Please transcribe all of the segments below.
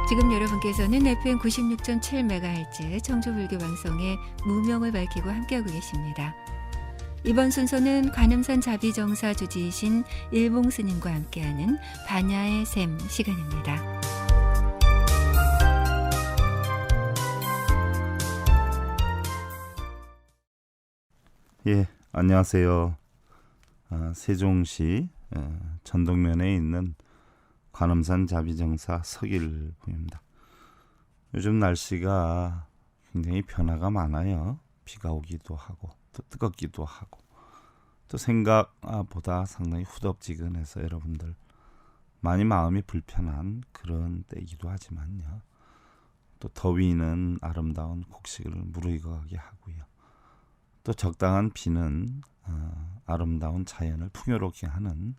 지금 여러분께서는 FM 96.7MHz 청주불교 방송의 무명을 밝히고 함께하고 계십니다. 이번 순서는 관음산 자비정사 주지이신 일봉 스님과 함께하는 반야의 샘 시간입니다. 예, 안녕하세요. 세종시 전동면에 있는 관음산 자비정사 석일봉입니다. 요즘 날씨가 굉장히 변화가 많아요. 비가 오기도 하고 또 뜨겁기도 하고 또 생각보다 상당히 후덥지근해서 여러분들 많이 마음이 불편한 그런 때이기도 하지만요. 또 더위는 아름다운 곡식을 무르익어가게 하고요. 또 적당한 비는 아름다운 자연을 풍요롭게 하는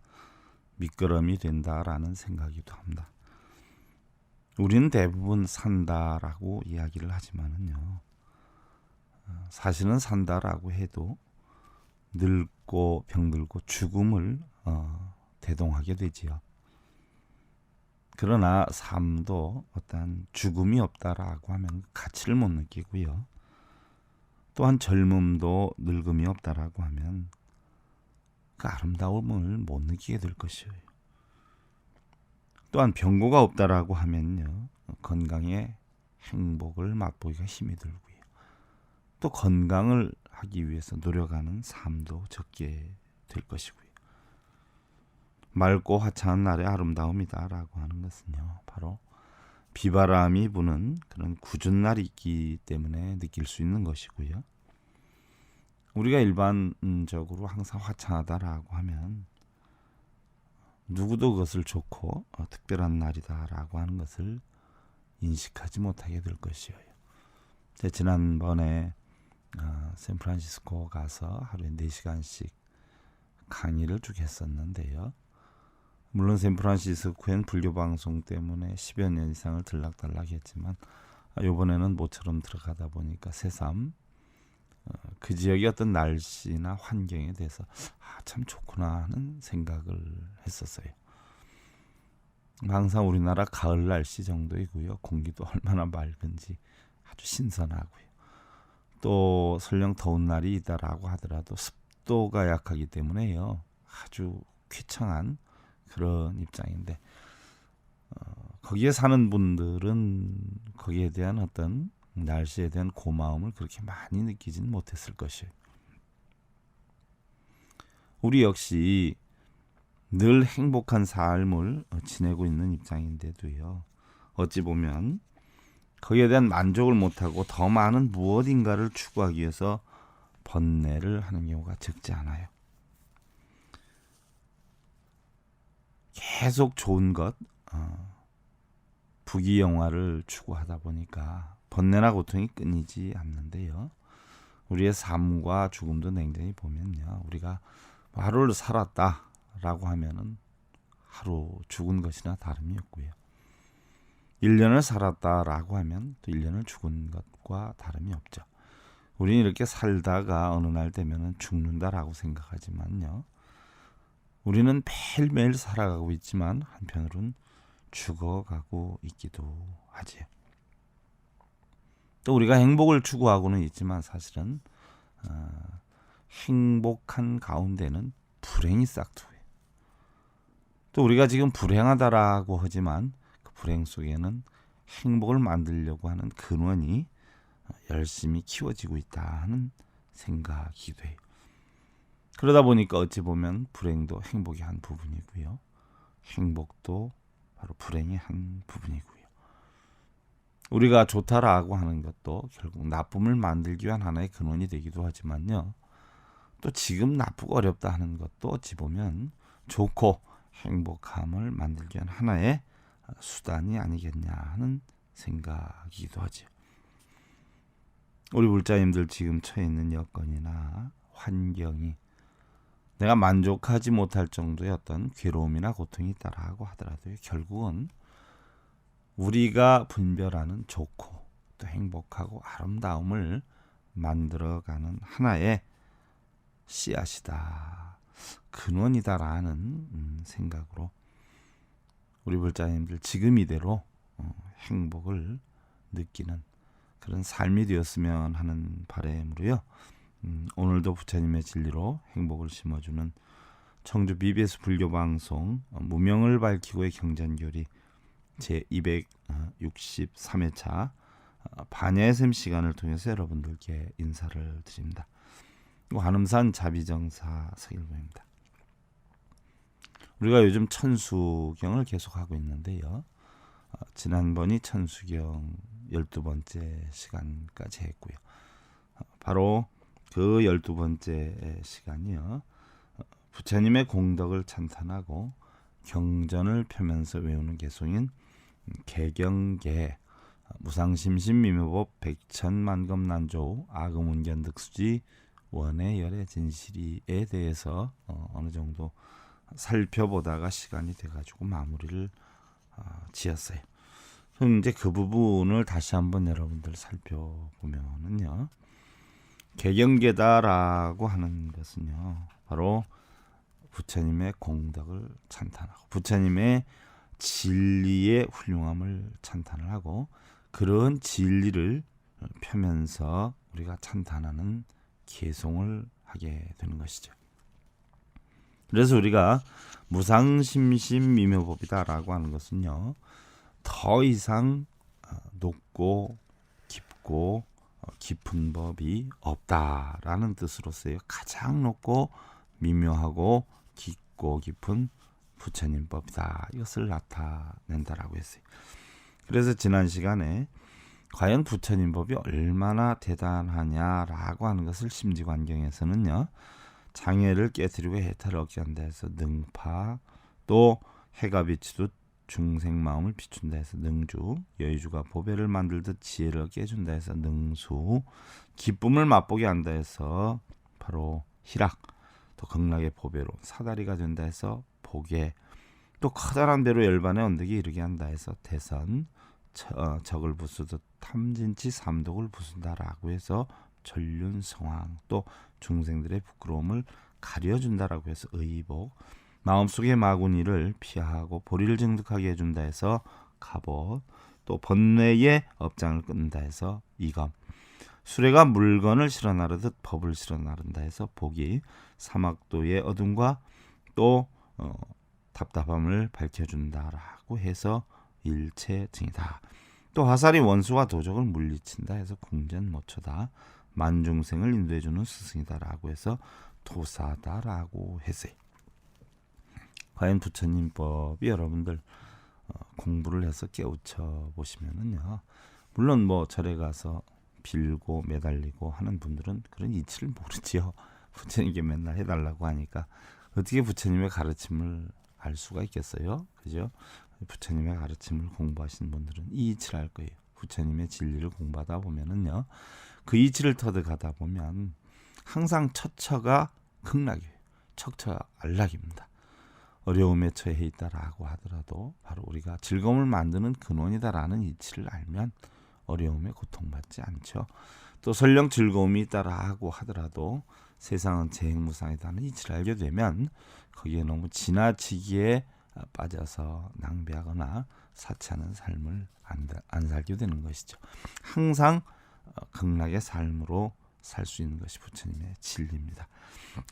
밑거름이 된다라는 생각이기도 합니다. 우리는 대부분 산다라고 이야기를 하지만은요, 사실은 산다라고 해도 늙고 병들고 죽음을 대동하게 되지요. 그러나 삶도 어떠한 죽음이 없다라고 하면 가치를 못 느끼고요. 또한 젊음도 늙음이 없다라고 하면 그 아름다움을 못 느끼게 될 것이에요. 또한 병고가 없다라고 하면요, 건강의 행복을 맛보기가 힘이 들고요. 또 건강을 하기 위해서 노력하는 삶도 적게 될 것이고요. 맑고 화창한 날의 아름다움이다라고 하는 것은요, 바로 비바람이 부는 그런 궂은 날이 있기 때문에 느낄 수 있는 것이고요. 우리가 일반적으로 항상 화창하다라고 하면 누구도 그것을 좋고 특별한 날이다라고 하는 것을 인식하지 못하게 될 것이에요. 지난번에 샌프란시스코 가서 하루에 4시간씩 강의를 쭉 했었는데요. 물론 샌프란시스코엔 불교방송 때문에 10여 년 이상을 들락달락했지만 이번에는 모처럼 들어가다 보니까 새삼 그 지역의 어떤 날씨나 환경에 대해서 참 좋구나 하는 생각을 했었어요. 항상 우리나라 가을 날씨 정도이고요. 공기도 얼마나 맑은지 아주 신선하고요. 또 설령 더운 날이 있다라고 하더라도 습도가 약하기 때문에요. 아주 쾌청한 그런 입장인데 거기에 사는 분들은 거기에 대한 어떤 날씨에 대한 고마움을 그렇게 많이 느끼지는 못했을 것이에요. 우리 역시 늘 행복한 삶을 지내고 있는 입장인데도요, 어찌 보면 거기에 대한 만족을 못하고 더 많은 무엇인가를 추구하기 위해서 번뇌를 하는 경우가 적지 않아요. 계속 좋은 것, 부귀영화를 추구하다 보니까 번뇌나 고통이 끊이지 않는데요. 우리의 삶과 죽음도 냉정히 보면요, 우리가 하루를 살았다라고 하면은 하루 죽은 것이나 다름이 없고요. 1년을 살았다라고 하면 또 1년을 죽은 것과 다름이 없죠. 우리는 이렇게 살다가 어느 날 되면은 죽는다라고 생각하지만요, 우리는 매일매일 살아가고 있지만 한편으로는 죽어가고 있기도 하지요. 또 우리가 행복을 추구하고는 있지만 사실은 행복한 가운데는 불행이 싹트고요. 또 우리가 지금 불행하다라고 하지만 그 불행 속에는 행복을 만들려고 하는 근원이 열심히 키워지고 있다 하는 생각이기도 해요. 그러다 보니까 어찌 보면 불행도 행복의 한 부분이고요. 행복도 바로 불행의 한 부분이고요. 우리가 좋다라고 하는 것도 결국 나쁨을 만들기 위한 하나의 근원이 되기도 하지만요. 또 지금 나쁘고 어렵다 하는 것도 어찌 보면 좋고 행복함을 만들기 위한 하나의 수단이 아니겠냐 하는 생각이기도 하죠. 우리 불자님들 지금 처해 있는 여건이나 환경이 내가 만족하지 못할 정도의 어떤 괴로움이나 고통이 있다라고 하더라도 결국은 우리가 분별하는 좋고 또 행복하고 아름다움을 만들어가는 하나의 씨앗이다, 근원이다라는 생각으로 우리 불자님들 지금 이대로 행복을 느끼는 그런 삶이 되었으면 하는 바람으로요. 오늘도 부처님의 진리로 행복을 심어주는 청주 BBS 불교방송 무명을 밝히고의 경전교리 제263회차 반야의 샘 시간을 통해서 여러분들께 인사를 드립니다. 관음산 자비정사 서일보입니다. 우리가 요즘 천수경을 계속하고 있는데요. 지난번이 천수경 12번째 시간까지 했고요. 바로 그 12번째 시간이요. 부처님의 공덕을 찬탄하고 경전을 펴면서 외우는 개송인 개경계 무상심심미묘법 백천만검난조 아금운견득수지 원의 열의 진실이에 대해서 어느 정도 살펴보다가 시간이 돼가지고 마무리를 지었어요. 그럼 이제 그 부분을 다시 한번 여러분들 살펴보면은요, 개경계다라고 하는 것은요, 바로 부처님의 공덕을 찬탄하고 부처님의 진리의 훌륭함을 찬탄을 하고 그런 진리를 펴면서 우리가 찬탄하는 개송을 하게 되는 것이죠. 그래서 우리가 무상심심미묘법이다라고 하는 것은요, 더 이상 높고 깊고 깊은 법이 없다라는 뜻으로서요. 가장 높고 미묘하고 깊고 깊은 부처님 법이다. 이것을 나타낸다라고 했어요. 그래서 지난 시간에 과연 부처님 법이 얼마나 대단하냐라고 하는 것을 심지관경에서는요, 장애를 깨뜨리고 해탈을 얻게 한다 해서 능파, 또 해가 비추듯 중생 마음을 비춘다 해서 능주, 여의주가 보배를 만들듯 지혜를 깨준다 해서 능수, 기쁨을 맛보게 한다 해서 바로 희락, 또 극락의 보배로 사다리가 된다 해서 보계, 또 커다란 배로 열반의 언덕에 이르게 한다 해서 대선, 적을 부수듯 탐진치 삼독을 부순다라고 해서 전륜성황, 또 중생들의 부끄러움을 가려준다라고 해서 의복, 마음속의 마구니를 피하고 보리를 증득하게 해준다 해서 갑옷, 또 번뇌의 업장을 끊는다 해서 이검, 수레가 물건을 실어 나르듯 법을 실어 나른다 해서 복이, 사막도의 어둠과 또 답답함을 밝혀준다라고 해서 일체증이다. 또 화살이 원수와 도적을 물리친다 해서 궁전모처다. 만중생을 인도해주는 스승이다라고 해서 도사다라고 했어요. 과연 부처님 법이 여러분들 공부를 해서 깨우쳐 보시면은요, 물론 뭐 절에 가서 빌고 매달리고 하는 분들은 그런 이치를 모르지요. 부처님께 맨날 해달라고 하니까 어떻게 부처님의 가르침을 알 수가 있겠어요? 그죠? 부처님의 가르침을 공부하신 분들은 이 이치를 알 거예요. 부처님의 진리를 공부하다 보면은요, 그 이치를 터득하다 보면 항상 처처가 극락이에요. 척처 안락입니다. 어려움에 처해 있다라고 하더라도 바로 우리가 즐거움을 만드는 근원이다라는 이치를 알면 어려움에 고통받지 않죠. 또 설령 즐거움이 있다라고 하더라도 세상은 재행무상이다는 이치를 알게 되면 거기에 너무 지나치기에 빠져서 낭비하거나 사치하는 삶을 안 살게 되는 것이죠. 항상 극락의 삶으로 살 수 있는 것이 부처님의 진리입니다.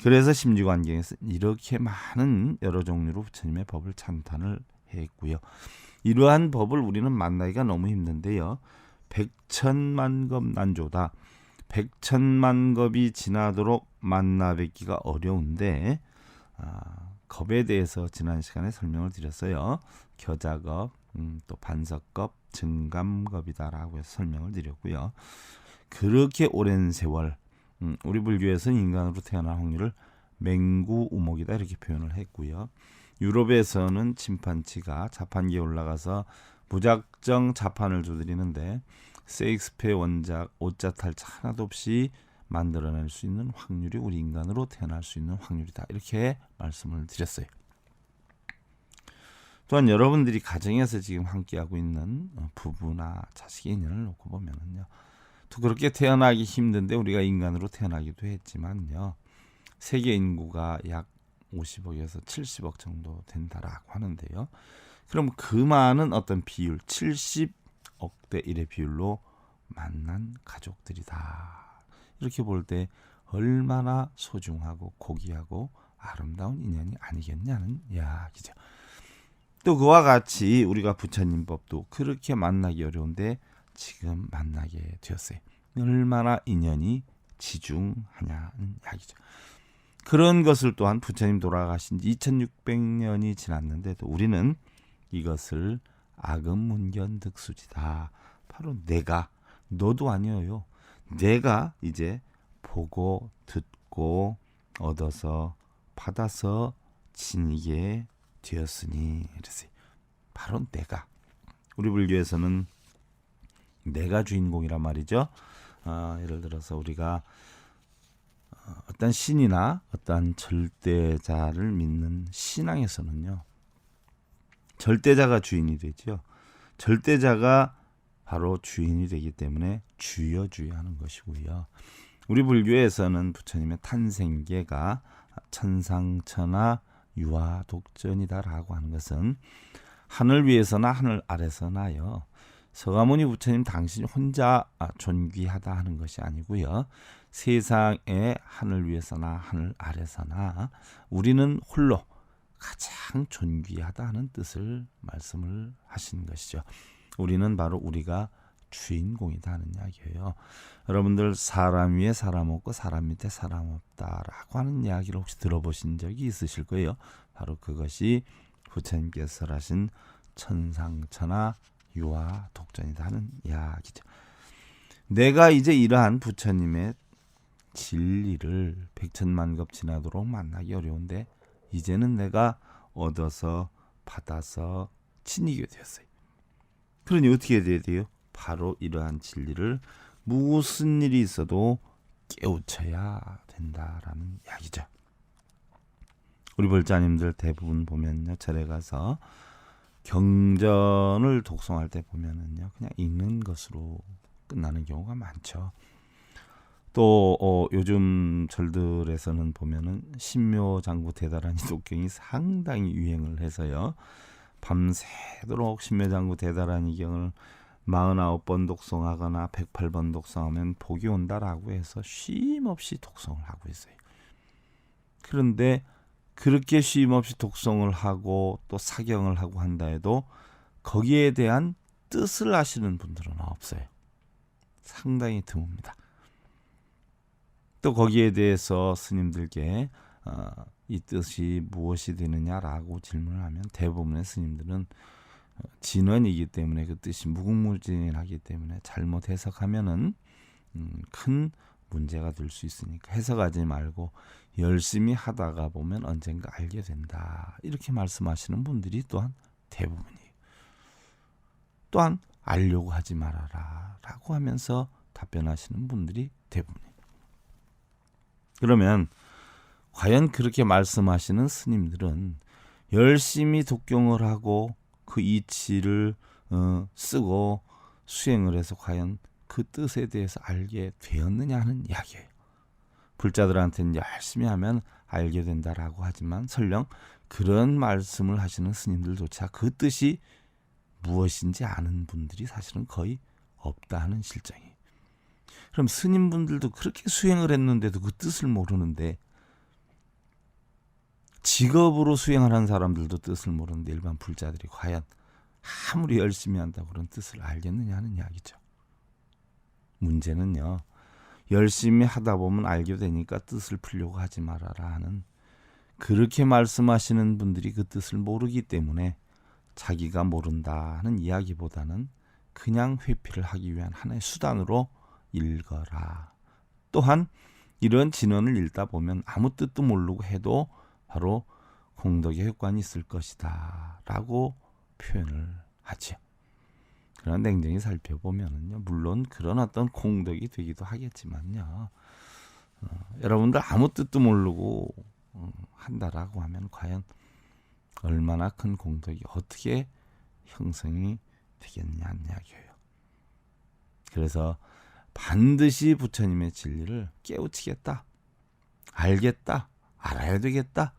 그래서 심지관경에서 이렇게 많은 여러 종류로 부처님의 법을 찬탄을 했고요. 이러한 법을 우리는 만나기가 너무 힘든데요. 백천만겁 난조다. 백천만겁이 지나도록 만나 뵙기가 어려운데 겁에 대해서 지난 시간에 설명을 드렸어요. 겨자겁, 또 반석겁, 증감겁이다라고 해서 설명을 드렸고요. 그렇게 오랜 세월, 우리 불교에서는 인간으로 태어날 확률을 맹구우목이다 이렇게 표현을 했고요. 유럽에서는 침판치가 자판기에 올라가서 무작정 자판을 두드리는데 세익스피어 원작 오자탈자 하나도 없이 만들어낼 수 있는 확률이 우리 인간으로 태어날 수 있는 확률이다 이렇게 말씀을 드렸어요. 또한 여러분들이 가정에서 지금 함께하고 있는 부부나 자식의 인연을 놓고 보면은요, 또 그렇게 태어나기 힘든데 우리가 인간으로 태어나기도 했지만요, 세계 인구가 약 50억에서 70억 정도 된다라고 하는데요. 그럼 그 많은 어떤 비율 70 억대 1의 비율로 만난 가족들이다. 이렇게 볼 때 얼마나 소중하고 고귀하고 아름다운 인연이 아니겠냐는 이야기죠. 또 그와 같이 우리가 부처님 법도 그렇게 만나기 어려운데 지금 만나게 되었어요. 얼마나 인연이 지중하냐는 이야기죠. 그런 것을 또한 부처님 돌아가신 지 2600년이 지났는데도 우리는 이것을 악음문견득수지다. 바로 내가, 너도 아니에요. 내가 이제 보고 듣고 얻어서 받아서 지니게 되었으니 이랬어요. 바로 내가. 우리 불교에서는 내가 주인공이란 말이죠. 예를 들어서 우리가 어떤 신이나 어떤 절대자를 믿는 신앙에서는요, 절대자가 주인이 되죠. 절대자가 바로 주인이 되기 때문에 주여주의하는 것이고요. 우리 불교에서는 부처님의 탄생계가 천상천하 유화독전이다라고 하는 것은 하늘 위에서나 하늘 아래서나요, 서가모니 부처님 당신이 혼자 존귀하다 하는 것이 아니고요, 세상의 하늘 위에서나 하늘 아래서나 우리는 홀로 가장 존귀하다 하는 뜻을 말씀을 하신 것이죠. 우리는 바로 우리가 주인공이다 하는 이야기예요. 여러분들 사람 위에 사람 없고 사람 밑에 사람 없다라고 하는 이야기를 혹시 들어보신 적이 있으실 거예요. 바로 그것이 부처님께서 하신 천상천하 유화독전이다 하는 이야기죠. 내가 이제 이러한 부처님의 진리를 백천만급 지나도록 만나기 어려운데 이제는 내가 얻어서 받아서 지니게 되었어요. 그러니 어떻게 해야 돼요? 바로 이러한 진리를 무슨 일이 있어도 깨우쳐야 된다라는 이야기죠. 우리 불자님들 대부분 보면요, 절에 가서 경전을 독송할 때 보면은요, 그냥 읽는 것으로 끝나는 경우가 많죠. 또 요즘 절들에서는 보면은 신묘장구 대다라니 독경이 상당히 유행을 해서요, 밤새도록 신묘장구 대다라니 경을 49번 독송하거나 108번 독송하면 복이 온다라고 해서 쉼없이 독송을 하고 있어요. 그런데 그렇게 쉼없이 독송을 하고 또 사경을 하고 한다 해도 거기에 대한 뜻을 아시는 분들은 없어요. 상당히 드뭅니다. 또 거기에 대해서 스님들께 이 뜻이 무엇이 되느냐라고 질문을 하면 대부분의 스님들은 진언이기 때문에 그 뜻이 무궁무진하기 때문에 잘못 해석하면은 큰 문제가 될 수 있으니까 해석하지 말고 열심히 하다가 보면 언젠가 알게 된다, 이렇게 말씀하시는 분들이 또한 대부분이에요. 또한 알려고 하지 말아라 라고 하면서 답변하시는 분들이 대부분이에요. 그러면 과연 그렇게 말씀하시는 스님들은 열심히 독경을 하고 그 이치를 쓰고 수행을 해서 과연 그 뜻에 대해서 알게 되었느냐 하는 이야기예요. 불자들한테는 열심히 하면 알게 된다라고 하지만 설령 그런 말씀을 하시는 스님들조차 그 뜻이 무엇인지 아는 분들이 사실은 거의 없다 하는 실정이에요. 그럼 스님분들도 그렇게 수행을 했는데도 그 뜻을 모르는데, 직업으로 수행하는 사람들도 뜻을 모르는데 일반 불자들이 과연 아무리 열심히 한다고 그런 뜻을 알겠느냐 하는 이야기죠. 문제는요, 열심히 하다 보면 알게 되니까 뜻을 풀려고 하지 말아라 하는, 그렇게 말씀하시는 분들이 그 뜻을 모르기 때문에 자기가 모른다 하는 이야기보다는 그냥 회피를 하기 위한 하나의 수단으로 읽어라. 또한 이런 진언을 읽다 보면 아무 뜻도 모르고 해도 바로 공덕의 효과는 있을 것이다 라고 표현을 하죠. 그러나 냉정히 살펴보면요, 물론 그런 어떤 공덕이 되기도 하겠지만요, 여러분들 아무 뜻도 모르고 한다라고 하면 과연 얼마나 큰 공덕이 어떻게 형성이 되겠냐는 이야기예요. 그래서 반드시 부처님의 진리를 깨우치겠다, 알겠다, 알아야 되겠다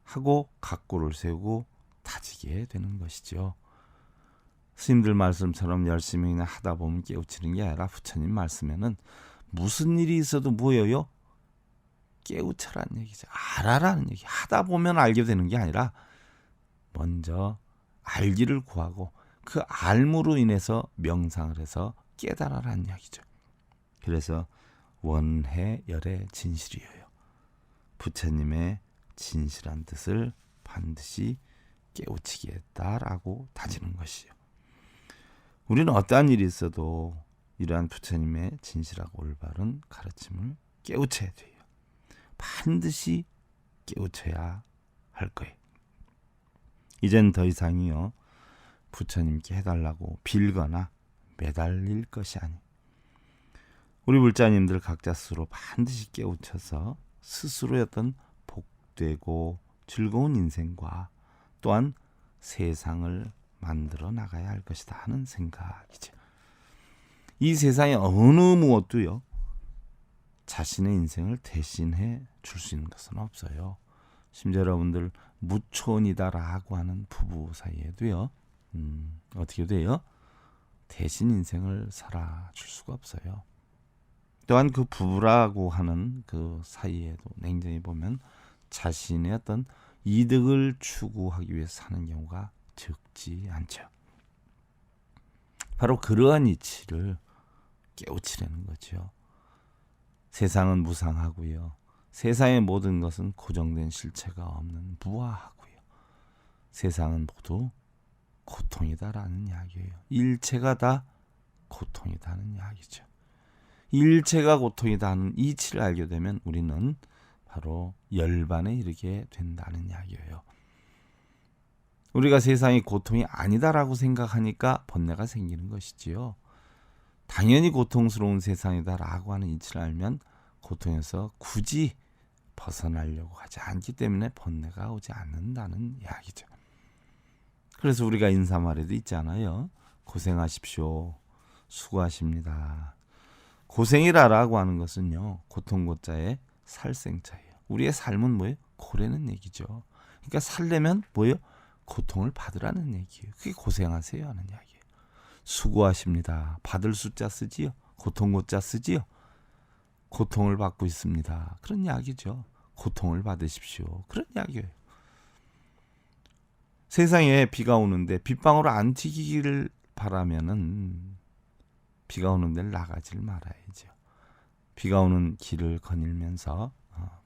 하고 각고를 세우고 다지게 되는 것이죠. 스님들 말씀처럼 열심히 그냥 하다 보면 깨우치는 게 아니라 부처님 말씀에는 무슨 일이 있어도 뭐예요? 깨우쳐라는 얘기죠. 알아라는 얘기. 하다 보면 알게 되는 게 아니라 먼저 알기를 구하고 그 알무로 인해서 명상을 해서 깨달아라는 이야기죠. 그래서 원해 열의 진실이에요. 부처님의 진실한 뜻을 반드시 깨우치겠다라고 다지는 것이요. 우리는 어떠한 일이 있어도 이러한 부처님의 진실하고 올바른 가르침을 깨우쳐야 돼요. 반드시 깨우쳐야 할 거예요. 이젠 더 이상이요 부처님께 해달라고 빌거나 매달릴 것이 아니. 우리 불자님들 각자 스스로 반드시 깨우쳐서 스스로의 어떤 복되고 즐거운 인생과 또한 세상을 만들어 나가야 할 것이다 하는 생각이죠. 이 세상에 어느 무엇도요 자신의 인생을 대신해 줄 수 있는 것은 없어요. 심지어 여러분들 무촌이다라고 하는 부부 사이에도요 어떻게 돼요? 대신 인생을 살아줄 수가 없어요. 또한 그 부부라고 하는 그 사이에도 냉정히 보면 자신의 어떤 이득을 추구하기 위해서 사는 경우가 적지 않죠. 바로 그러한 이치를 깨우치려는 거죠. 세상은 무상하고요. 세상의 모든 것은 고정된 실체가 없는 무아하고요. 세상은 모두 고통이다라는 이야기예요. 일체가 다 고통이다는 이야기죠. 일체가 고통이다 하는 이치를 알게 되면 우리는 바로 열반에 이르게 된다는 이야기예요. 우리가 세상이 고통이 아니다라고 생각하니까 번뇌가 생기는 것이지요. 당연히 고통스러운 세상이다라고 하는 이치를 알면 고통에서 굳이 벗어나려고 하지 않기 때문에 번뇌가 오지 않는다는 이야기죠. 그래서 우리가 인사말에도 있잖아요. 고생하십시오. 수고하십니다. 고생이라고 하는 것은요. 고통고자의 살생자예요. 우리의 삶은 뭐예요? 고래는 얘기죠. 그러니까 살려면 뭐예요? 고통을 받으라는 얘기예요. 그게 고생하세요 하는 이야기예요. 수고하십니다. 받을 숫자 쓰지요. 고통고자 쓰지요. 고통을 받고 있습니다. 그런 이야기죠. 고통을 받으십시오. 그런 이야기예요. 세상에 비가 오는데 빗방울 안 튀기기를 바라면은 비가 오는 데를 나가지를 말아야죠. 비가 오는 길을 거닐면서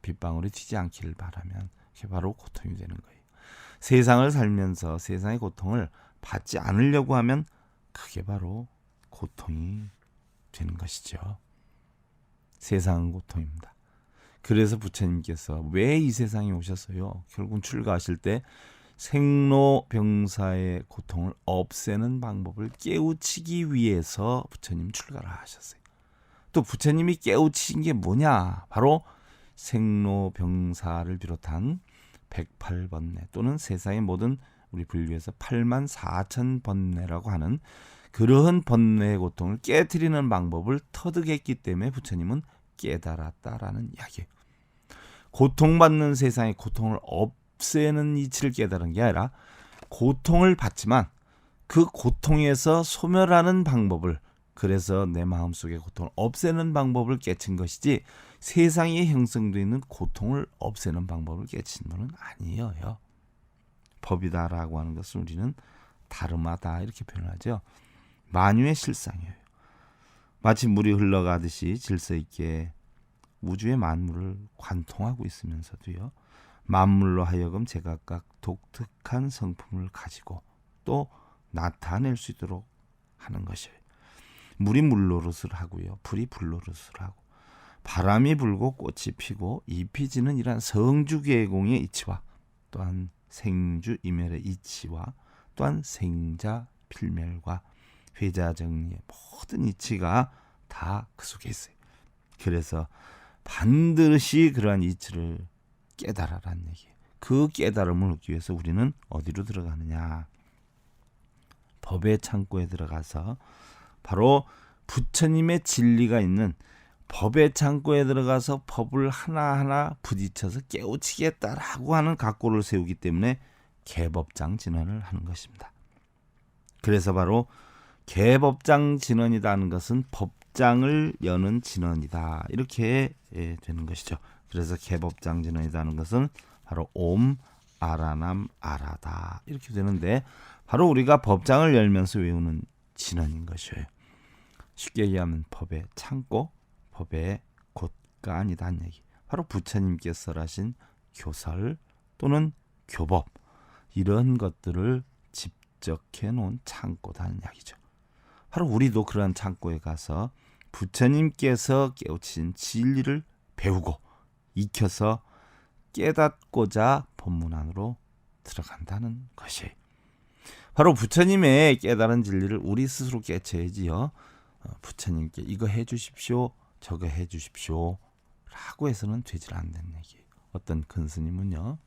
빗방울이 튀지 않기를 바라면 그게 바로 고통이 되는 거예요. 세상을 살면서 세상의 고통을 받지 않으려고 하면 그게 바로 고통이 되는 것이죠. 세상은 고통입니다. 그래서 부처님께서 왜 이 세상에 오셨어요? 결국 출가하실 때 생로병사의 고통을 없애는 방법을 깨우치기 위해서 부처님 출가를 하셨어요. 또 부처님이 깨우치신 게 뭐냐? 바로 생로병사를 비롯한 108번뇌 또는 세상의 모든 우리 분류에서 84,000번뇌라고 하는 그러한 번뇌의 고통을 깨트리는 방법을 터득했기 때문에 부처님은 깨달았다라는 이야기예요. 고통받는 세상의 고통을 없애는 이치를 깨달은 게 아니라 고통을 받지만 그 고통에서 소멸하는 방법을, 그래서 내 마음속의 고통을 없애는 방법을 깨친 것이지 세상에 형성되어 있는 고통을 없애는 방법을 깨친 분은 아니에요. 법이다라고 하는 것은 우리는 다름하다 이렇게 표현하죠. 만유의 실상이에요. 마치 물이 흘러가듯이 질서 있게 우주의 만물을 관통하고 있으면서도요. 만물로 하여금 제각각 독특한 성품을 가지고 또 나타낼 수 있도록 하는 것이에요. 물이 물노릇을 하고요. 불이 불노릇을 하고 바람이 불고 꽃이 피고 잎이 지는 이러한 성주계공의 이치와 또한 생주이멸의 이치와 또한 생자 필멸과 회자정리의 모든 이치가 다 그 속에 있어요. 그래서 반드시 그러한 이치를 깨달아라는 얘기예요. 그 깨달음을 얻기 위해서 우리는 어디로 들어가느냐? 법의 창고에 들어가서 바로 부처님의 진리가 있는 법의 창고에 들어가서 법을 하나하나 부딪혀서 깨우치겠다라고 하는 각고를 세우기 때문에 개법장 진언을 하는 것입니다. 그래서 바로 계법장 진언이라는 것은 법장을 여는 진언이다. 이렇게 되는 것이죠. 그래서 계법장 진언이라는 것은 바로 옴 아라남 아라다 이렇게 되는데 바로 우리가 법장을 열면서 외우는 진언인 것이에요. 쉽게 얘기하면 법의 창고, 법의 곳가 아니다는 얘기. 바로 부처님께서 하신 교설 또는 교법 이런 것들을 집적해 놓은 창고다는 이야기죠. 바로 우리도 그러한 창고에 가서 부처님께서 깨우친 진리를 배우고 익혀서 깨닫고자 법문 안으로 들어간다는 것이 바로 부처님의 깨달은 진리를 우리 스스로 깨쳐야지요. 부처님께 이거 해주십시오, 저거 해주십시오 라고 해서는 되질 않는 얘기예요. 어떤 큰 스님은요,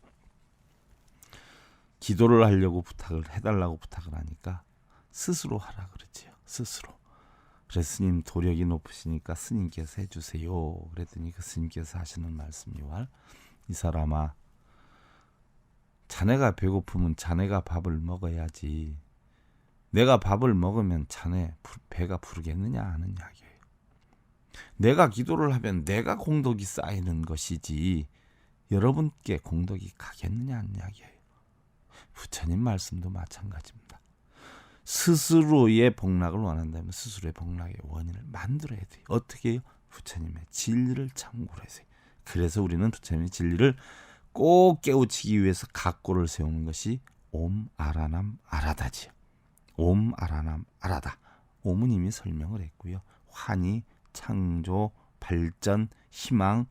기도를 하려고 부탁을 해달라고 부탁을 하니까 스스로 하라 그러지요. 스스로. 그래서 스님 도력이 높으시니까 스님께서 해주세요. 그랬더니 그 스님께서 하시는 말씀이 이 사람아, 자네가 배고프면 자네가 밥을 먹어야지. 내가 밥을 먹으면 자네 배가 부르겠느냐 하는 이야기예요. 내가 기도를 하면 내가 공덕이 쌓이는 것이지 여러분께 공덕이 가겠느냐 하는 이야기예요. 부처님 말씀도 마찬가지입니다. 스스로의 복락을 원한다면 스스로의 복락의 원인을 만들어야 돼요. 어떻게 해요? 부처님의 진리를 참고로 해서. 그래서 우리는 부처님의 진리를 꼭 깨우치기 위해서 각고를 세우는 것이 옴 아라남 아라다지요. 옴 아라남 아라다. 옴은 이미 설명을 했고요. 환희, 창조, 발전, 희망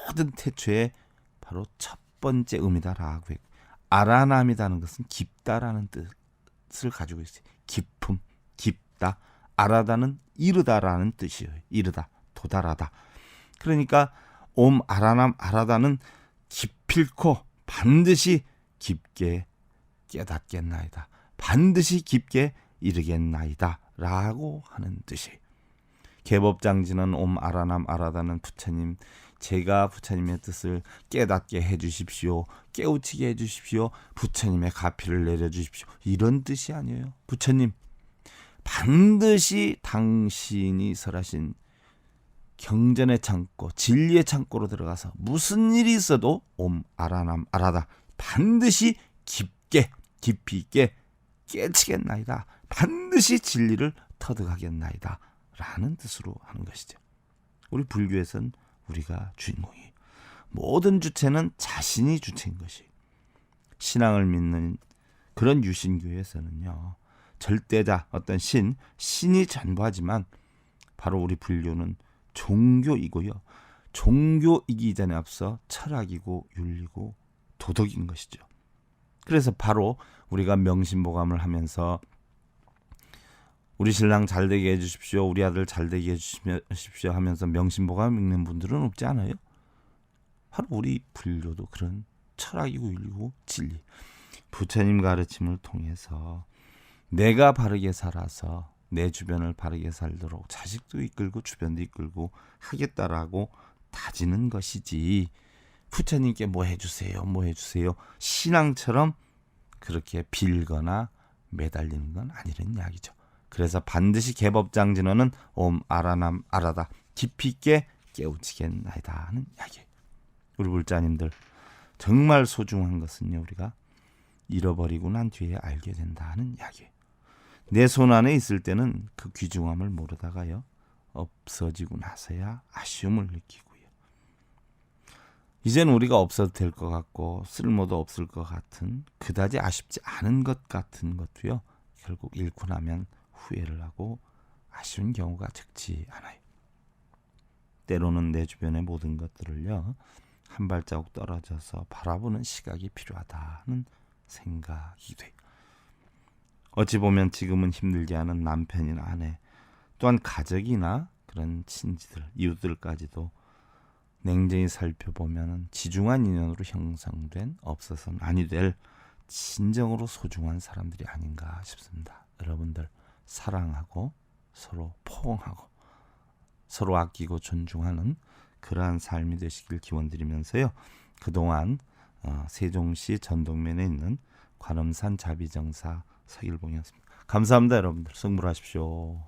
모든 태초의 바로 첫 번째 의미다라고 했고, 아라남이라는 것은 깊다라는 뜻을 가지고 있어요. 깊음, 깊다. 아라다는 이르다라는 뜻이에요. 이르다, 도달하다. 그러니까 옴 아라남 아라다는 깊일코 반드시 깊게 깨닫겠나이다. 반드시 깊게 이르겠나이다 라고 하는 뜻이에요. 계법장지는 옴 아라남 아라다는 부처님, 제가 부처님의 뜻을 깨닫게 해주십시오. 깨우치게 해주십시오. 부처님의 가피를 내려주십시오. 이런 뜻이 아니에요. 부처님, 반드시 당신이 설하신 경전의 창고, 진리의 창고로 들어가서 무슨 일이 있어도 옴 아라남 아라다. 반드시 깊게, 깊이 있게 깨치겠나이다. 반드시 진리를 터득하겠나이다. 라는 뜻으로 하는 것이죠. 우리 불교에서는 우리가 주인공이에요. 모든 주체는 자신이 주체인 것이. 신앙을 믿는 그런 유신교에서는요, 절대자, 어떤 신이 전부하지만 바로 우리 불교는 종교이고요. 종교이기 전에 앞서 철학이고 윤리고 도덕인 것이죠. 그래서 바로 우리가 명심보감을 하면서 우리 신랑 잘되게 해주십시오, 우리 아들 잘되게 해주십시오 하면서 명심보감 읽는 분들은 없지 않아요? 바로 우리 불교도 그런 철학이고 윤리고 진리, 부처님 가르침을 통해서 내가 바르게 살아서 내 주변을 바르게 살도록 자식도 이끌고 주변도 이끌고 하겠다라고 다지는 것이지, 부처님께 뭐 해주세요, 뭐 해주세요 신앙처럼 그렇게 빌거나 매달리는 건 아니란 이야기죠. 그래서 반드시 계법장진언은 옴 아라남 아라다. 깊이 있게 깨우치겠나이다 하는 이야기예요. 우리 불자님들, 정말 소중한 것은요, 우리가 잃어버리고 난 뒤에 알게 된다는 이야기예요. 내 손 안에 있을 때는 그 귀중함을 모르다가요, 없어지고 나서야 아쉬움을 느끼고요. 이제는 우리가 없어도 될 것 같고 쓸모도 없을 것 같은, 그다지 아쉽지 않은 것 같은 것도요, 결국 잃고 나면 후회를 하고 아쉬운 경우가 적지 않아요. 때로는 내 주변의 모든 것들을요, 한 발자국 떨어져서 바라보는 시각이 필요하다는 생각이 돼요. 어찌 보면 지금은 힘들게 하는 남편이나 아내, 또한 가족이나 그런 친지들, 이웃들까지도 냉정히 살펴보면 지중한 인연으로 형성된, 없어서는 아니 될 진정으로 소중한 사람들이 아닌가 싶습니다. 여러분들, 사랑하고 서로 포옹하고 서로 아끼고 존중하는 그러한 삶이 되시길 기원드리면서요, 그동안 세종시 전동면에 있는 관음산 자비정사 서길봉이었습니다. 감사합니다, 여러분들. 승부하십시오.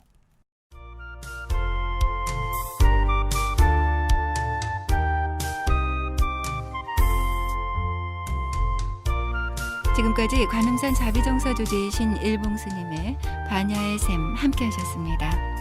지금까지 관음산 자비정사 주지이신 일봉스님의 반야의 샘 함께 하셨습니다.